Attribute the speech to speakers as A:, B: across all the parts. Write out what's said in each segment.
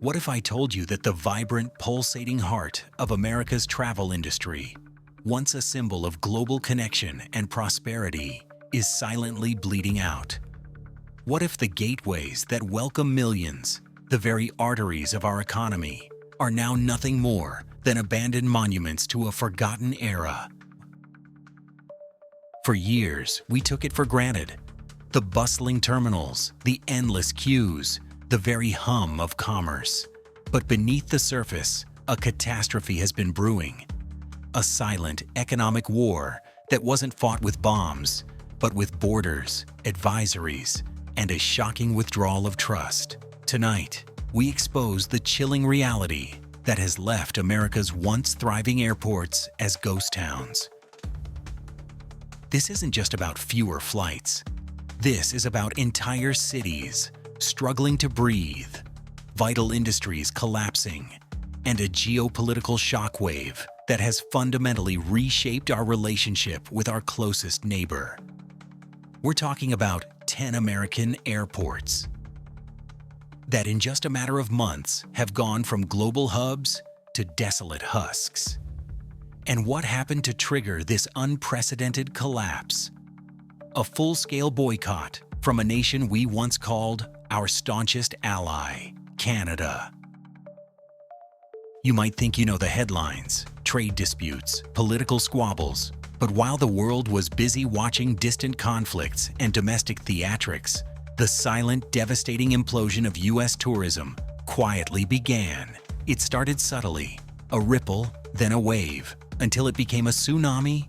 A: What if I told you that the vibrant, pulsating heart of America's travel industry, once a symbol of global connection and prosperity, is silently bleeding out? What if the gateways that welcome millions, the very arteries of our economy, are now nothing more than abandoned monuments to a forgotten era? For years, we took it for granted. The bustling terminals, the endless queues, the very hum of commerce. But beneath the surface, a catastrophe has been brewing. A silent economic war that wasn't fought with bombs, but with borders, advisories, and a shocking withdrawal of trust. Tonight, we expose the chilling reality that has left America's once thriving airports as ghost towns. This isn't just about fewer flights. This is about entire cities struggling to breathe, vital industries collapsing, and a geopolitical shockwave that has fundamentally reshaped our relationship with our closest neighbor. We're talking about 10 American airports that in just a matter of months have gone from global hubs to desolate husks. And what happened to trigger this unprecedented collapse? A full-scale boycott from a nation we once called our staunchest ally, Canada. You might think you know the headlines, trade disputes, political squabbles, but while the world was busy watching distant conflicts and domestic theatrics, the silent, devastating implosion of U.S. tourism quietly began. It started subtly, a ripple, then a wave, until it became a tsunami.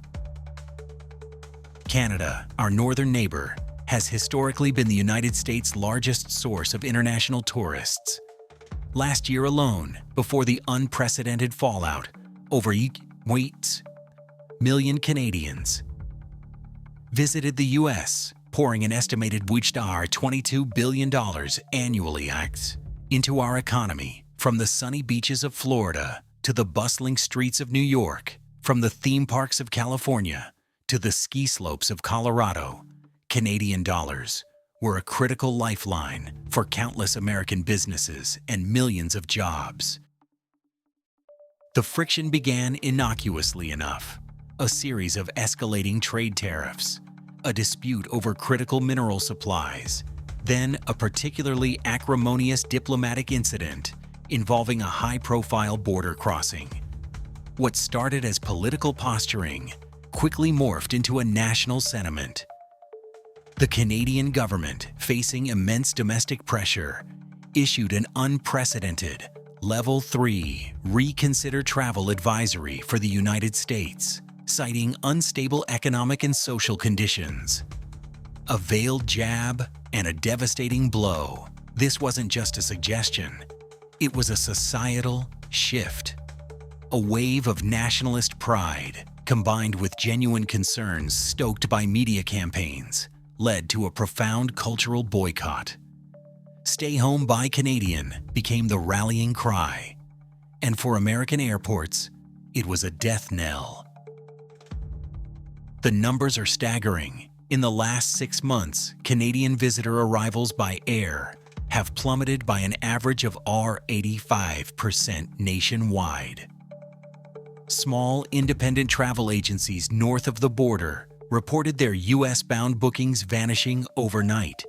A: Canada, our northern neighbor, has historically been the United States' largest source of international tourists. Last year alone, before the unprecedented fallout, over 8 million Canadians visited the U.S., pouring an estimated $22 billion annually into our economy, from the sunny beaches of Florida to the bustling streets of New York, from the theme parks of California to the ski slopes of Colorado. Canadian dollars were a critical lifeline for countless American businesses and millions of jobs. The friction began innocuously enough: a series of escalating trade tariffs, a dispute over critical mineral supplies, then a particularly acrimonious diplomatic incident involving a high-profile border crossing. What started as political posturing quickly morphed into a national sentiment. The Canadian government, facing immense domestic pressure, issued an unprecedented Level 3 Reconsider Travel Advisory for the United States, citing unstable economic and social conditions. A veiled jab and a devastating blow. This wasn't just a suggestion. It was a societal shift. A wave of nationalist pride, combined with genuine concerns stoked by media campaigns, led to a profound cultural boycott. Stay home, buy Canadian became the rallying cry. And for American airports, it was a death knell. The numbers are staggering. In the last 6 months, Canadian visitor arrivals by air have plummeted by an average of 85% nationwide. Small, independent travel agencies north of the border reported their U.S.-bound bookings vanishing overnight.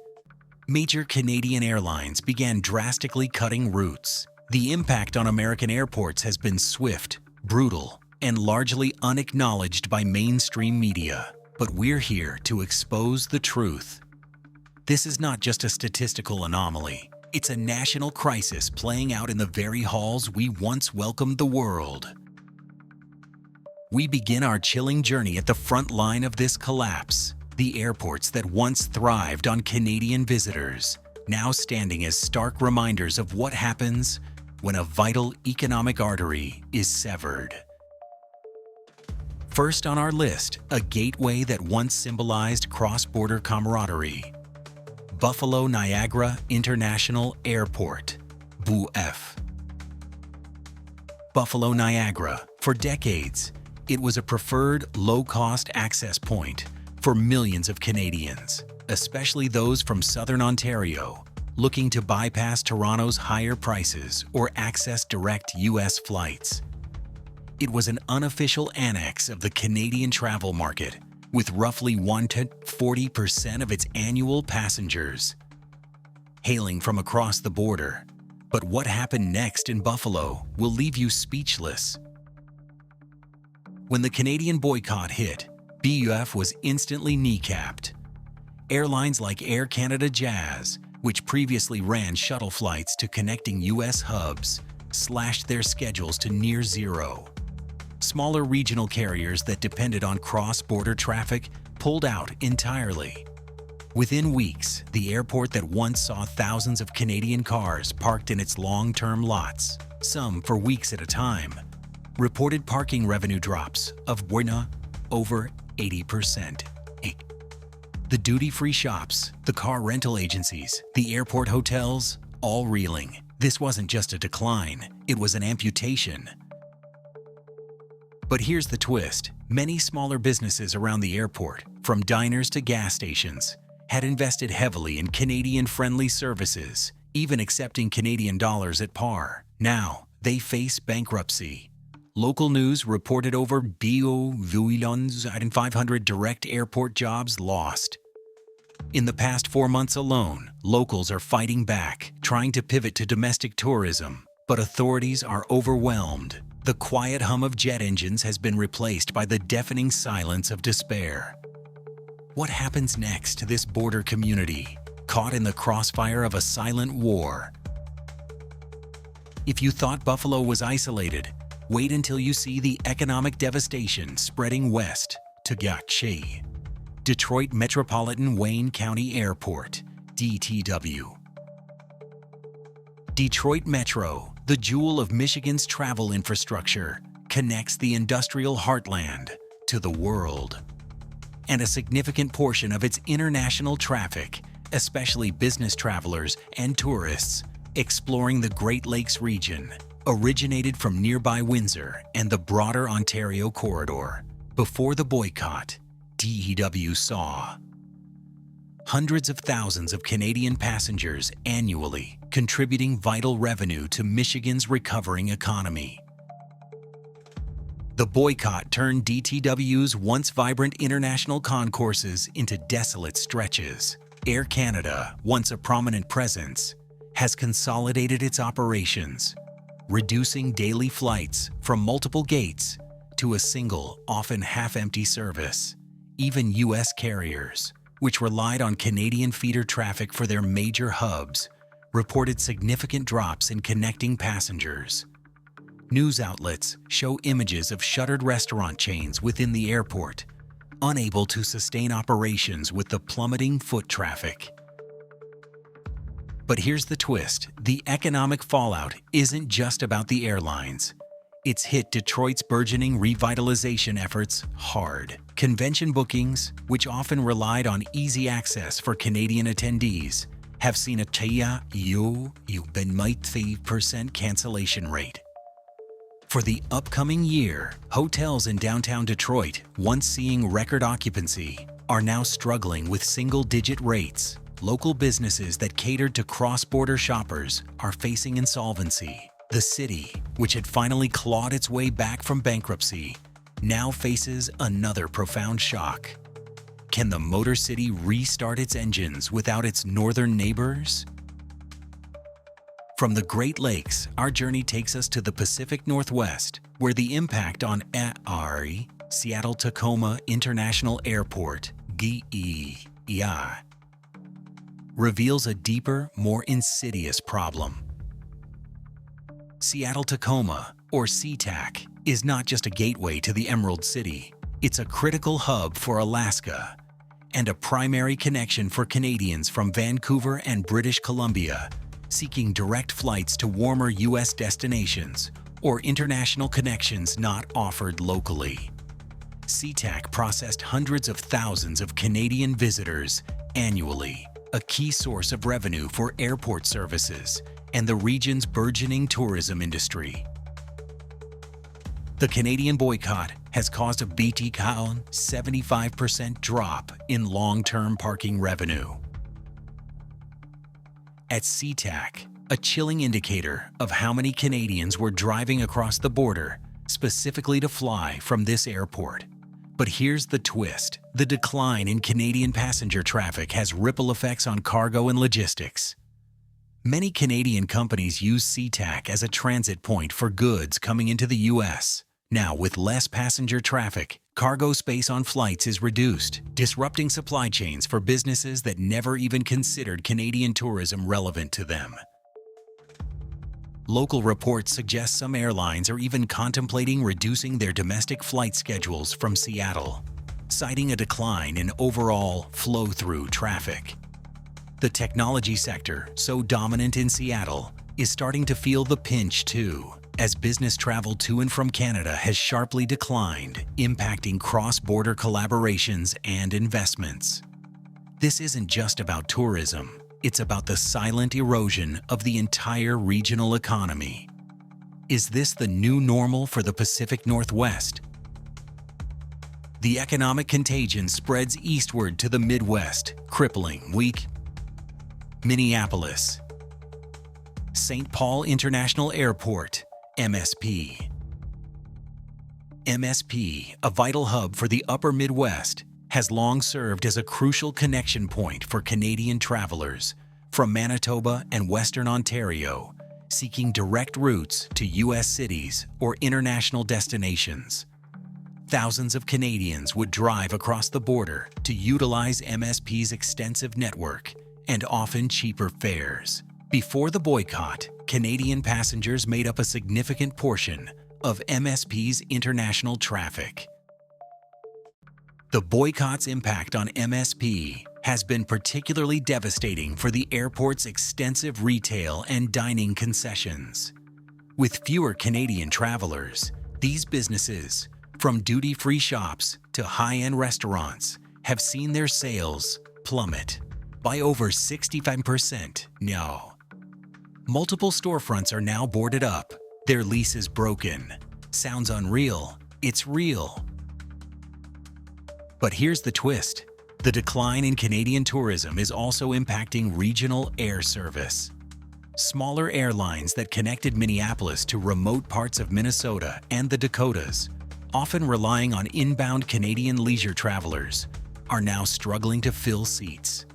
A: Major Canadian airlines began drastically cutting routes. The impact on American airports has been swift, brutal, and largely unacknowledged by mainstream media. But we're here to expose the truth. This is not just a statistical anomaly. It's a national crisis playing out in the very halls we once welcomed the world. We begin our chilling journey at the front line of this collapse. The airports that once thrived on Canadian visitors, now standing as stark reminders of what happens when a vital economic artery is severed. First on our list, a gateway that once symbolized cross-border camaraderie. Buffalo Niagara International Airport, BUF. Buffalo Niagara. For decades, it was a preferred low-cost access point for millions of Canadians, especially those from southern Ontario, looking to bypass Toronto's higher prices or access direct U.S. flights. It was an unofficial annex of the Canadian travel market, with roughly 1–40% of its annual passengers hailing from across the border. But what happened next in Buffalo will leave you speechless. When the Canadian boycott hit, BUF was instantly kneecapped. Airlines like Air Canada Jazz, which previously ran shuttle flights to connecting U.S. hubs, slashed their schedules to near zero. Smaller regional carriers that depended on cross-border traffic pulled out entirely. Within weeks, the airport that once saw thousands of Canadian cars parked in its long-term lots, some for weeks at a time, reported parking revenue drops of over 80%. The duty-free shops, the car rental agencies, the airport hotels, all reeling. This wasn't just a decline, it was an amputation. But here's the twist. Many smaller businesses around the airport, from diners to gas stations, had invested heavily in Canadian-friendly services, even accepting Canadian dollars at par. Now, they face bankruptcy. Local news reported over 500 direct airport jobs lost. In the past 4 months alone, locals are fighting back, trying to pivot to domestic tourism, but authorities are overwhelmed. The quiet hum of jet engines has been replaced by the deafening silence of despair. What happens next to this border community, caught in the crossfire of a silent war? If you thought Buffalo was isolated, wait until you see the economic devastation spreading west to Gakche. Detroit Metropolitan Wayne County Airport, DTW. Detroit Metro, the jewel of Michigan's travel infrastructure, connects the industrial heartland to the world. And a significant portion of its international traffic, especially business travelers and tourists exploring the Great Lakes region, originated from nearby Windsor and the broader Ontario corridor. Before the boycott, DTW saw hundreds of thousands of Canadian passengers annually, contributing vital revenue to Michigan's recovering economy. The boycott turned DTW's once vibrant international concourses into desolate stretches. Air Canada, once a prominent presence, has consolidated its operations, reducing daily flights from multiple gates to a single, often half-empty service. Even U.S. carriers, which relied on Canadian feeder traffic for their major hubs, reported significant drops in connecting passengers. News outlets show images of shuttered restaurant chains within the airport, unable to sustain operations with the plummeting foot traffic. But here's the twist. The economic fallout isn't just about the airlines. It's hit Detroit's burgeoning revitalization efforts hard. Convention bookings, which often relied on easy access for Canadian attendees, have seen a 3% cancellation rate. For the upcoming year, hotels in downtown Detroit, once seeing record occupancy, are now struggling with single-digit rates. Local businesses that catered to cross-border shoppers are facing insolvency. The city, which had finally clawed its way back from bankruptcy, now faces another profound shock. Can the Motor City restart its engines without its northern neighbors? From the Great Lakes, our journey takes us to the Pacific Northwest, where the impact on ARI, Seattle-Tacoma International Airport, GEIA, reveals a deeper, more insidious problem. Seattle-Tacoma, or SEA-TAC, is not just a gateway to the Emerald City. It's a critical hub for Alaska and a primary connection for Canadians from Vancouver and British Columbia seeking direct flights to warmer U.S. destinations or international connections not offered locally. SEA-TAC processed hundreds of thousands of Canadian visitors annually, a key source of revenue for airport services and the region's burgeoning tourism industry. The Canadian boycott has caused a 75% drop in long-term parking revenue. At SEA-TAC, a chilling indicator of how many Canadians were driving across the border specifically to fly from this airport. But here's the twist. The decline in Canadian passenger traffic has ripple effects on cargo and logistics. Many Canadian companies use SEA-TAC as a transit point for goods coming into the U.S. Now, with less passenger traffic, cargo space on flights is reduced, disrupting supply chains for businesses that never even considered Canadian tourism relevant to them. Local reports suggest some airlines are even contemplating reducing their domestic flight schedules from Seattle, citing a decline in overall flow-through traffic. The technology sector, so dominant in Seattle, is starting to feel the pinch too, as business travel to and from Canada has sharply declined, impacting cross-border collaborations and investments. This isn't just about tourism. It's about the silent erosion of the entire regional economy. Is this the new normal for the Pacific Northwest? The economic contagion spreads eastward to the Midwest, crippling weak Minneapolis, St. Paul International Airport, MSP. MSP, a vital hub for the upper Midwest, has long served as a crucial connection point for Canadian travelers from Manitoba and Western Ontario, seeking direct routes to U.S. cities or international destinations. Thousands of Canadians would drive across the border to utilize MSP's extensive network and often cheaper fares. Before the boycott, Canadian passengers made up a significant portion of MSP's international traffic. The boycott's impact on MSP has been particularly devastating for the airport's extensive retail and dining concessions. With fewer Canadian travelers, these businesses, from duty-free shops to high-end restaurants, have seen their sales plummet by over 65%. Multiple storefronts are now boarded up, their leases broken. Sounds unreal. It's real. But here's the twist. The decline in Canadian tourism is also impacting regional air service. Smaller airlines that connected Minneapolis to remote parts of Minnesota and the Dakotas, often relying on inbound Canadian leisure travelers, are now struggling to fill seats.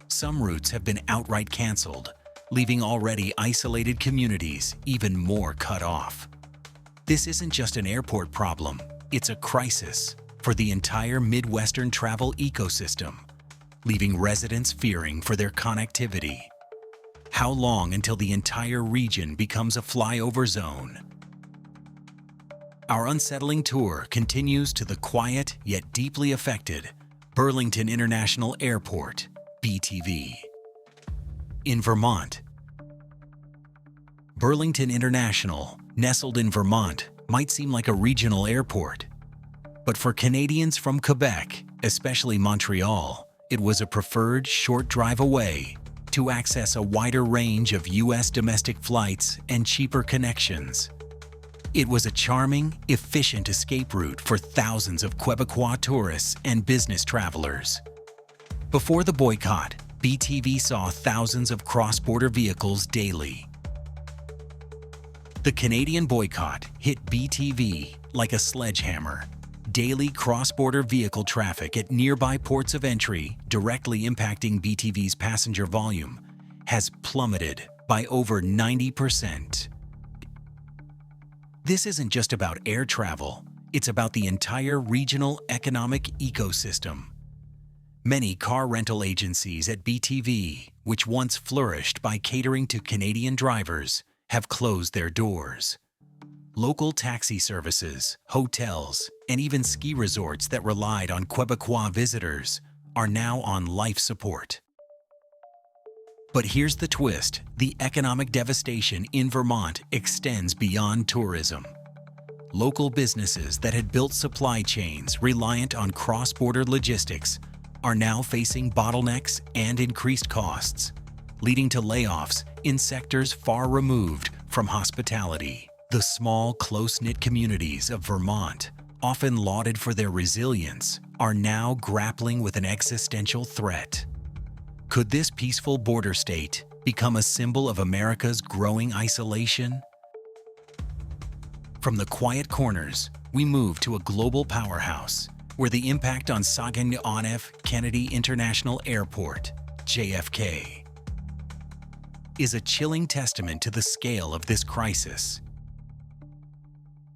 A: Some routes have been outright canceled, leaving already isolated communities even more cut off. This isn't just an airport problem, it's a crisis for the entire Midwestern travel ecosystem, leaving residents fearing for their connectivity. How long until the entire region becomes a flyover zone? Our unsettling tour continues to the quiet yet deeply affected Burlington International Airport, BTV. In Vermont. Burlington International, nestled in Vermont, might seem like a regional airport. But for Canadians from Quebec, especially Montreal, it was a preferred short drive away to access a wider range of U.S. domestic flights and cheaper connections. It was a charming, efficient escape route for thousands of Quebecois tourists and business travelers. Before the boycott, BTV saw thousands of cross-border vehicles daily. The Canadian boycott hit BTV like a sledgehammer. Daily cross-border vehicle traffic at nearby ports of entry, directly impacting BTV's passenger volume, has plummeted by over 90%. This isn't just about air travel, it's about the entire regional economic ecosystem. Many car rental agencies at BTV, which once flourished by catering to Canadian drivers, have closed their doors. Local taxi services, hotels, and even ski resorts that relied on Quebecois visitors are now on life support. But here's the twist. The economic devastation in Vermont extends beyond tourism. Local businesses that had built supply chains reliant on cross-border logistics are now facing bottlenecks and increased costs, leading to layoffs in sectors far removed from hospitality. The small, close-knit communities of Vermont, often lauded for their resilience, are now grappling with an existential threat. Could this peaceful border state become a symbol of America's growing isolation? From the quiet corners, we move to a global powerhouse where the impact on John Kennedy International Airport, JFK, is a chilling testament to the scale of this crisis.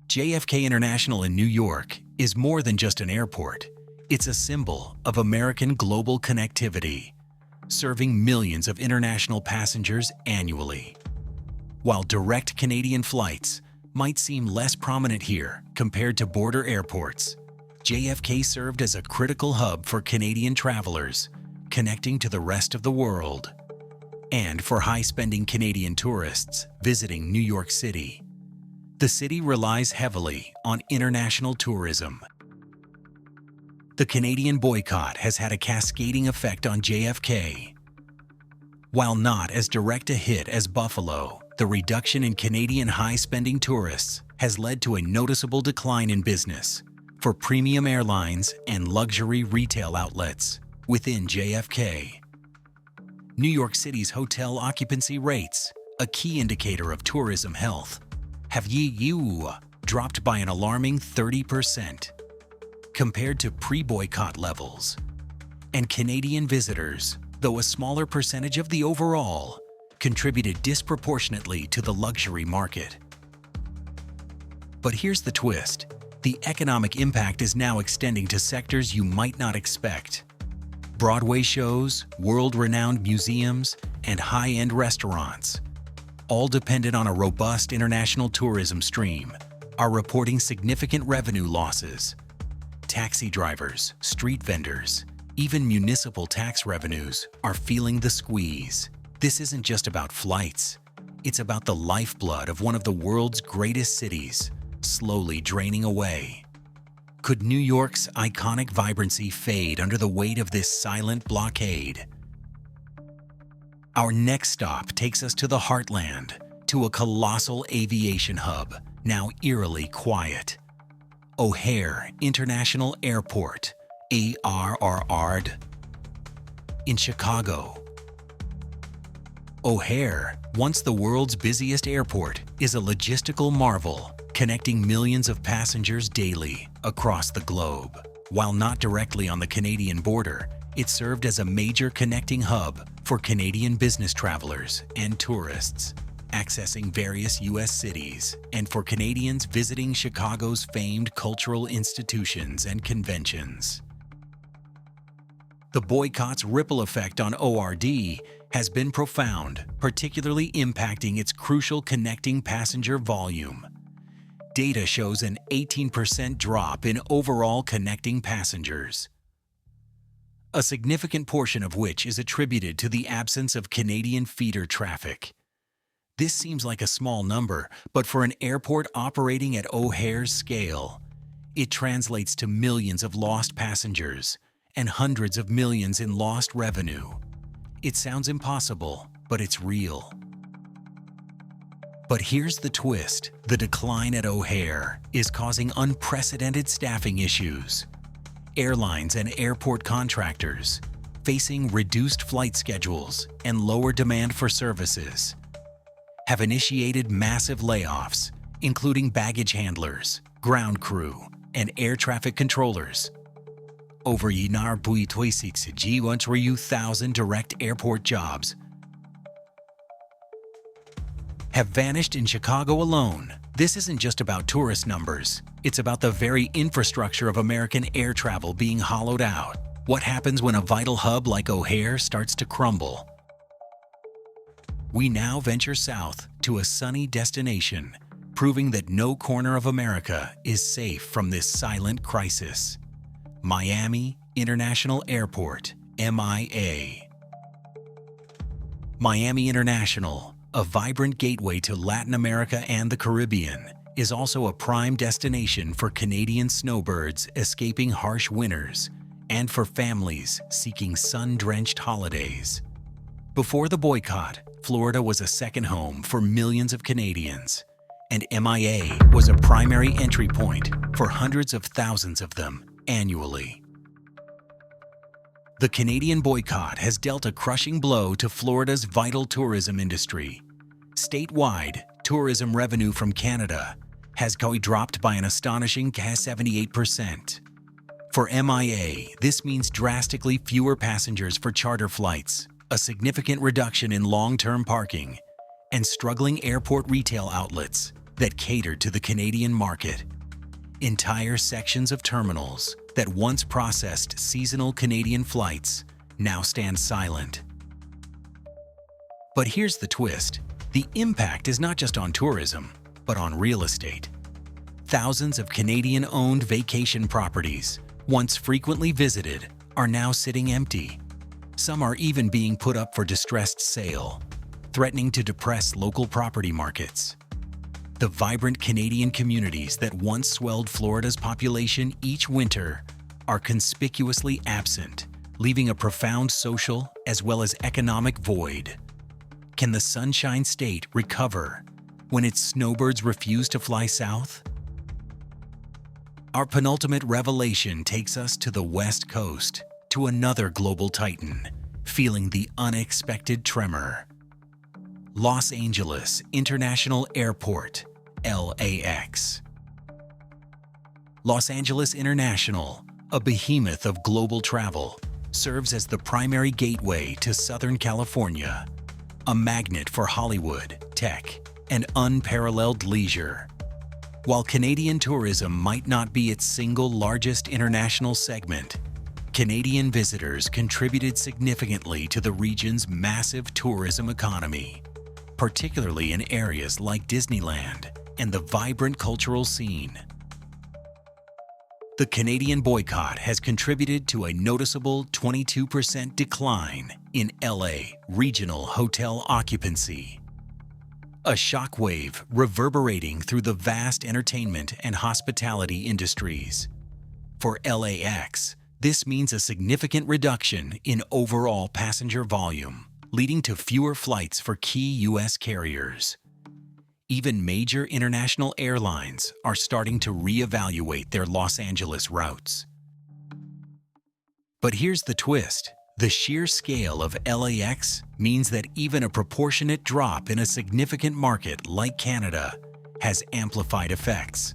A: JFK International in New York is more than just an airport. It's a symbol of American global connectivity, serving millions of international passengers annually. While direct Canadian flights might seem less prominent here compared to border airports, JFK served as a critical hub for Canadian travelers, connecting to the rest of the world, and for high-spending Canadian tourists visiting New York City. The city relies heavily on international tourism. The Canadian boycott has had a cascading effect on JFK. While not as direct a hit as Buffalo, the reduction in Canadian high-spending tourists has led to a noticeable decline in business for premium airlines and luxury retail outlets within JFK. New York City's hotel occupancy rates, a key indicator of tourism health, have dropped by an alarming 30% compared to pre-boycott levels. And Canadian visitors, though a smaller percentage of the overall, contributed disproportionately to the luxury market. But here's the twist. The economic impact is now extending to sectors you might not expect. Broadway shows, world-renowned museums, and high-end restaurants, all dependent on a robust international tourism stream, are reporting significant revenue losses. Taxi drivers, street vendors, even municipal tax revenues are feeling the squeeze. This isn't just about flights. It's about the lifeblood of one of the world's greatest cities, slowly draining away. Could New York's iconic vibrancy fade under the weight of this silent blockade? Our next stop takes us to the heartland, to a colossal aviation hub, now eerily quiet. O'Hare International Airport, ARRD, in Chicago. O'Hare, once the world's busiest airport, is a logistical marvel, connecting millions of passengers daily across the globe. While not directly on the Canadian border, it served as a major connecting hub for Canadian business travelers and tourists accessing various U.S. cities, and for Canadians visiting Chicago's famed cultural institutions and conventions. The boycott's ripple effect on ORD has been profound, particularly impacting its crucial connecting passenger volume. Data shows an 18% drop in overall connecting passengers, a significant portion of which is attributed to the absence of Canadian feeder traffic. This seems like a small number, but for an airport operating at O'Hare's scale, it translates to millions of lost passengers and hundreds of millions in lost revenue. It sounds impossible, but it's real. But here's the twist. The decline at O'Hare is causing unprecedented staffing issues. Airlines and airport contractors, facing reduced flight schedules and lower demand for services, have initiated massive layoffs, including baggage handlers, ground crew, and air traffic controllers. Over 1,000 direct airport jobs have vanished in Chicago alone. This isn't just about tourist numbers. It's about the very infrastructure of American air travel being hollowed out. What happens when a vital hub like O'Hare starts to crumble? We now venture south to a sunny destination, proving that no corner of America is safe from this silent crisis. Miami International Airport, MIA. Miami International, a vibrant gateway to Latin America and the Caribbean, is also a prime destination for Canadian snowbirds escaping harsh winters and for families seeking sun-drenched holidays. Before the boycott, Florida was a second home for millions of Canadians, and MIA was a primary entry point for hundreds of thousands of them annually. The Canadian boycott has dealt a crushing blow to Florida's vital tourism industry. Statewide, tourism revenue from Canada has dropped by an astonishing 78%. For MIA, this means drastically fewer passengers for charter flights, a significant reduction in long-term parking, and struggling airport retail outlets that cater to the Canadian market. Entire sections of terminals that once processed seasonal Canadian flights now stand silent. But here's the twist. The impact is not just on tourism, but on real estate. Thousands of Canadian-owned vacation properties, once frequently visited, are now sitting empty. Some are even being put up for distressed sale, threatening to depress local property markets. The vibrant Canadian communities that once swelled Florida's population each winter are conspicuously absent, leaving a profound social as well as economic void. Can the Sunshine State recover when its snowbirds refuse to fly south? Our penultimate revelation takes us to the West Coast, to another global titan, feeling the unexpected tremor. Los Angeles International Airport, LAX. Los Angeles International, a behemoth of global travel, serves as the primary gateway to Southern California, a magnet for Hollywood, tech, and unparalleled leisure. While Canadian tourism might not be its single largest international segment, Canadian visitors contributed significantly to the region's massive tourism economy, particularly in areas like Disneyland and the vibrant cultural scene. The Canadian boycott has contributed to a noticeable 22% decline in LA regional hotel occupancy, a shockwave reverberating through the vast entertainment and hospitality industries. For LAX, this means a significant reduction in overall passenger volume, leading to fewer flights for key U.S. carriers. Even major international airlines are starting to reevaluate their Los Angeles routes. But here's the twist. The sheer scale of LAX means that even a proportionate drop in a significant market like Canada has amplified effects.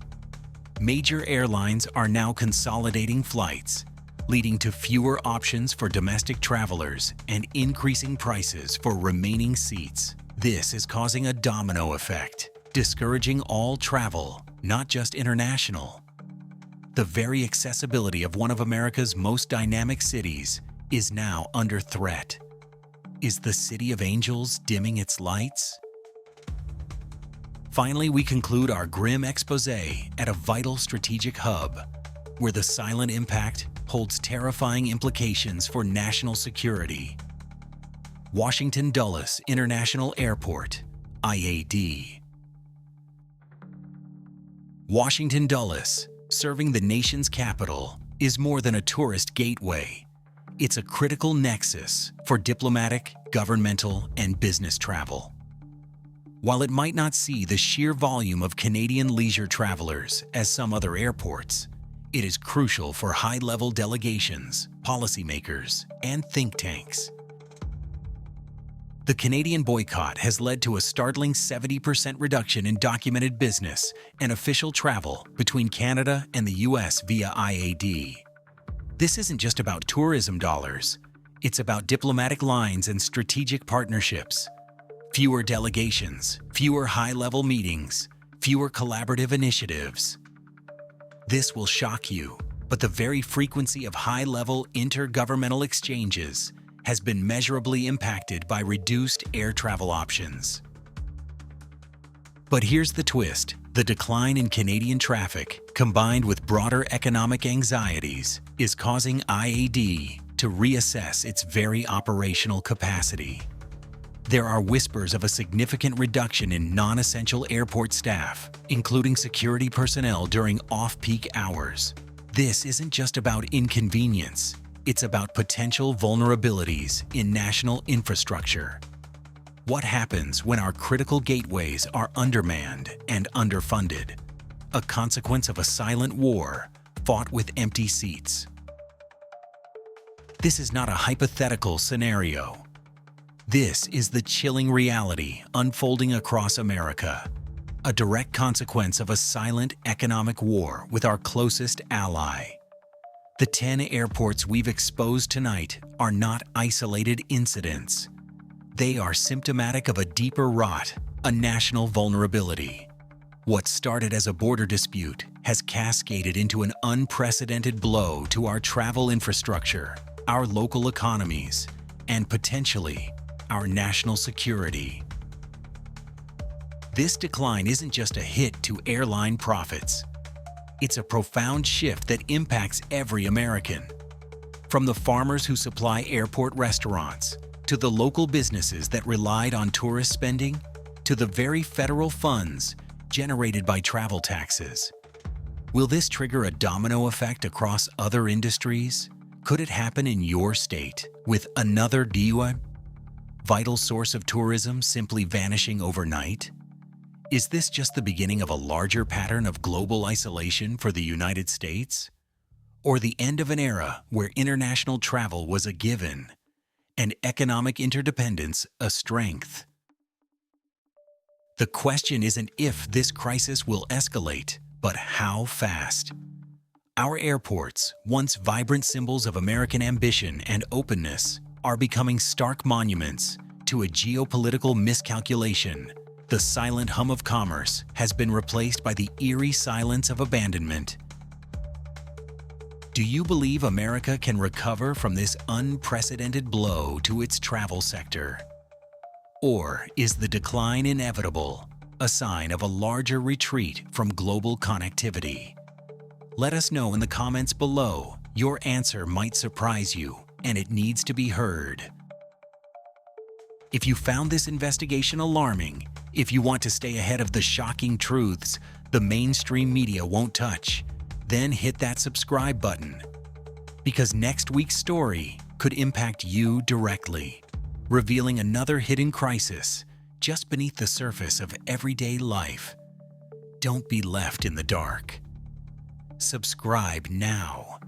A: Major airlines are now consolidating flights, leading to fewer options for domestic travelers and increasing prices for remaining seats. This is causing a domino effect, discouraging all travel, not just international. The very accessibility of one of America's most dynamic cities is now under threat. Is the City of Angels dimming its lights? Finally, we conclude our grim exposé at a vital strategic hub, where the silent impact holds terrifying implications for national security. Washington Dulles International Airport, IAD. Washington Dulles, serving the nation's capital, is more than a tourist gateway. It's a critical nexus for diplomatic, governmental, and business travel. While it might not see the sheer volume of Canadian leisure travelers as some other airports, it is crucial for high-level delegations, policymakers, and think tanks. The Canadian boycott has led to a startling 70% reduction in documented business and official travel between Canada and the US via IAD. This isn't just about tourism dollars. It's about diplomatic lines and strategic partnerships. Fewer delegations, fewer high-level meetings, fewer collaborative initiatives. This will shock you, but the very frequency of high-level intergovernmental exchanges has been measurably impacted by reduced air travel options. But here's the twist. The decline in Canadian traffic, combined with broader economic anxieties, is causing IAD to reassess its very operational capacity. There are whispers of a significant reduction in non-essential airport staff, including security personnel during off-peak hours. This isn't just about inconvenience. It's about potential vulnerabilities in national infrastructure. What happens when our critical gateways are undermanned and underfunded? A consequence of a silent war fought with empty seats. This is not a hypothetical scenario. This is the chilling reality unfolding across America, a direct consequence of a silent economic war with our closest ally. The 10 airports we've exposed tonight are not isolated incidents. They are symptomatic of a deeper rot, a national vulnerability. What started as a border dispute has cascaded into an unprecedented blow to our travel infrastructure, our local economies, and potentially our national security. This decline isn't just a hit to airline profits. It's a profound shift that impacts every American. From the farmers who supply airport restaurants, to the local businesses that relied on tourist spending, to the very federal funds generated by travel taxes. Will this trigger a domino effect across other industries? Could it happen in your state, with another DUI, vital source of tourism, simply vanishing overnight? Is this just the beginning of a larger pattern of global isolation for the United States? Or the end of an era where international travel was a given and economic interdependence a strength? The question isn't if this crisis will escalate, but how fast. Our airports, once vibrant symbols of American ambition and openness, are becoming stark monuments to a geopolitical miscalculation. The silent hum of commerce has been replaced by the eerie silence of abandonment. Do you believe America can recover from this unprecedented blow to its travel sector? Or is the decline inevitable, a sign of a larger retreat from global connectivity? Let us know in the comments below. Your answer might surprise you, and it needs to be heard. If you found this investigation alarming, if you want to stay ahead of the shocking truths the mainstream media won't touch, then hit that subscribe button. Because next week's story could impact you directly, revealing another hidden crisis just beneath the surface of everyday life. Don't be left in the dark. Subscribe now.